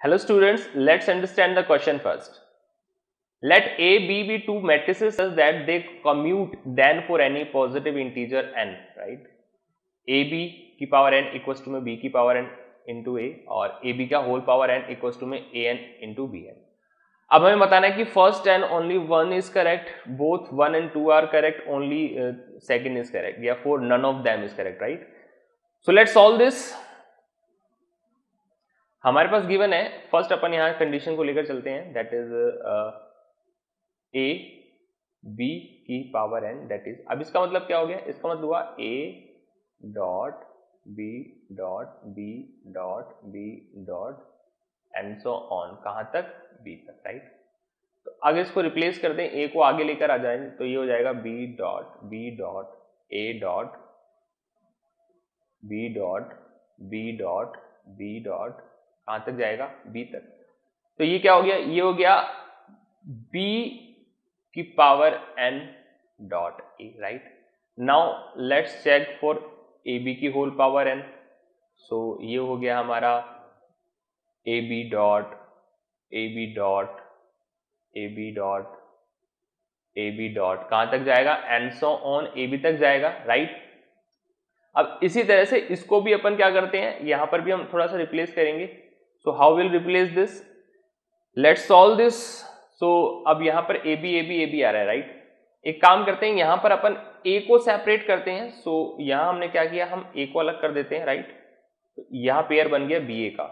Hello students, let's understand the question first. Let A, B be two matrices such that they commute then for any positive integer n, right? A B की power n equals to में B की power n into A और A B का whole power n equals to में A N into B N. अब हमें बताना है कि first and only one is correct, both one and two are correct, only second is correct, या four none of them is correct, right? So let's solve this. हमारे पास given है, first अपन यहां कंडीशन को लेकर चलते हैं, दैट इज ए बी की पावर एन, दैट इज, अब इसका मतलब क्या हो गया? इसका मतलब हुआ A dot B dot B dot B dot and so on, कहां तक? बी तक, राइट? तो अगर इसको रिप्लेस कर दें, ए को आगे लेकर आ जाए तो ये हो जाएगा B dot A dot B dot B dot B dot, कहां तक जाएगा? बी तक. तो ये क्या हो गया? ये हो गया b की power n dot A, right? Now let's check for A B की होल पावर n. सो ये हो गया हमारा A B dot A B dot A B dot A B dot, कहां तक जाएगा? And so on A B तक जाएगा, राइट? अब इसी तरह से इसको भी अपन क्या करते हैं, यहां पर भी हम थोड़ा सा रिप्लेस करेंगे. So how will replace this? Let's solve this. So अब यहां पर ए बी आ रहा है, राइट? एक काम करते हैं, यहां पर अपन ए को सेपरेट करते हैं. सो यहां हमने क्या किया, हम ए को अलग कर देते हैं, राइट? तो यहां पेयर बन गया बी ए का,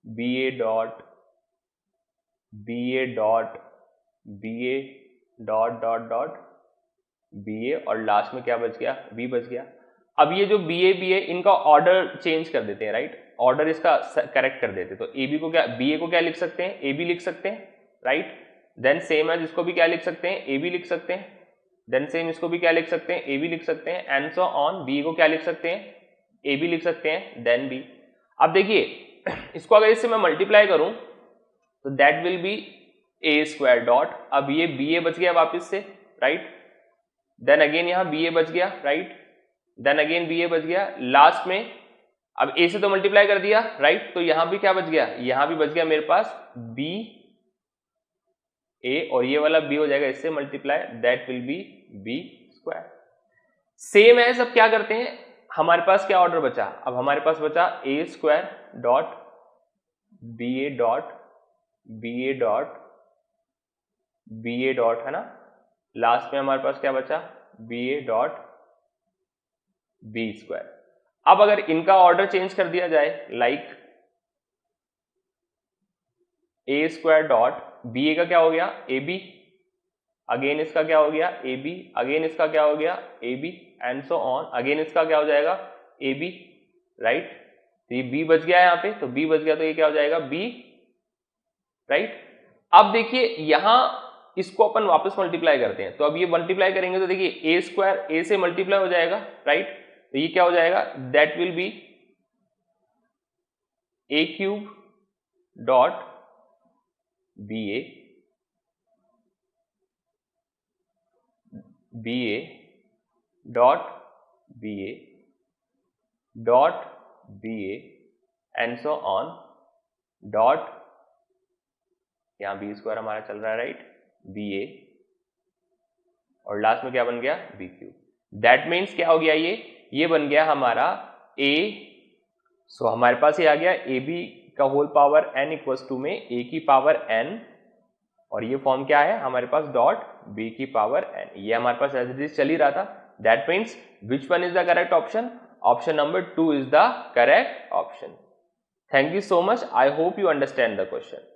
B A dot B A dot B A dot dot dot B A, और लास्ट में क्या बच गया? बी बच गया. अब ये जो बी ए इनका ऑर्डर चेंज कर देते हैं, राइट? ऑर्डर इसका करेक्ट कर देते हैं. तो ए बी को क्या, बी ए को क्या लिख सकते हैं? ए बी लिख सकते हैं, राइट? देन सेम एज इसको भी क्या लिख सकते हैं? ए बी लिख सकते हैं. देन सेम इसको भी क्या लिख सकते हैं? ए बी लिख सकते हैं. एंड सो ऑन, बी को क्या लिख सकते हैं? ए बी लिख सकते हैं, देन बी. अब देखिए इसको अगर इससे मैं मल्टीप्लाई करूं तो that will be A square dot, अब ये बी ए बच गया वापिस से, राइट? देन अगेन यहां बी ए बच गया, राइट? देन अगेन बी ए बच गया. लास्ट में अब ए से तो मल्टीप्लाई कर दिया, राइट? तो यहां भी क्या बच गया? यहां भी बच गया मेरे पास बी ए, और ये वाला बी हो जाएगा इससे multiply, that will be B square. Same है. अब क्या करते हैं, हमारे पास क्या ऑर्डर बचा? अब हमारे पास बचा A square dot B A dot B A dot B A dot, है ना? लास्ट में हमारे पास क्या बचा? B A dot B square. अब अगर इनका ऑर्डर चेंज कर दिया जाए, like A square dot B A का क्या हो गया? ए बी, अगेन इसका क्या हो गया? ए बी, अगेन इसका क्या हो गया? A B, and so on, again इसका क्या हो जाएगा? A B, right? तो ये बी बच गया यहाँ पे, तो बी बच गया तो ये क्या हो जाएगा? B, right? अब देखिए यहां इसको अपन वापस मल्टीप्लाई करते हैं, तो अब ये मल्टीप्लाई करेंगे तो देखिए ए स्क्वायर ए से मल्टीप्लाई हो जाएगा, राइट? तो ये क्या हो जाएगा? That will be A cube dot B A B A dot B A dot B A and so on dot, यहां बी स्क्वायर हमारा चल रहा है, राइट? बी ए, और लास्ट में क्या बन गया? B cube. दैट मीन्स क्या हो गया? ये बन गया हमारा ए. सो हमारे पास ये आ गया ए बी का whole power n equals to में ए की पावर n, और ये फॉर्म क्या है हमारे पास? डॉट बी की पावर n. ये हमारे पास एज इट इज चल ही रहा था. That means which one is the correct option? Option number 2 is the correct option. Thank you so much. I hope you understand the question.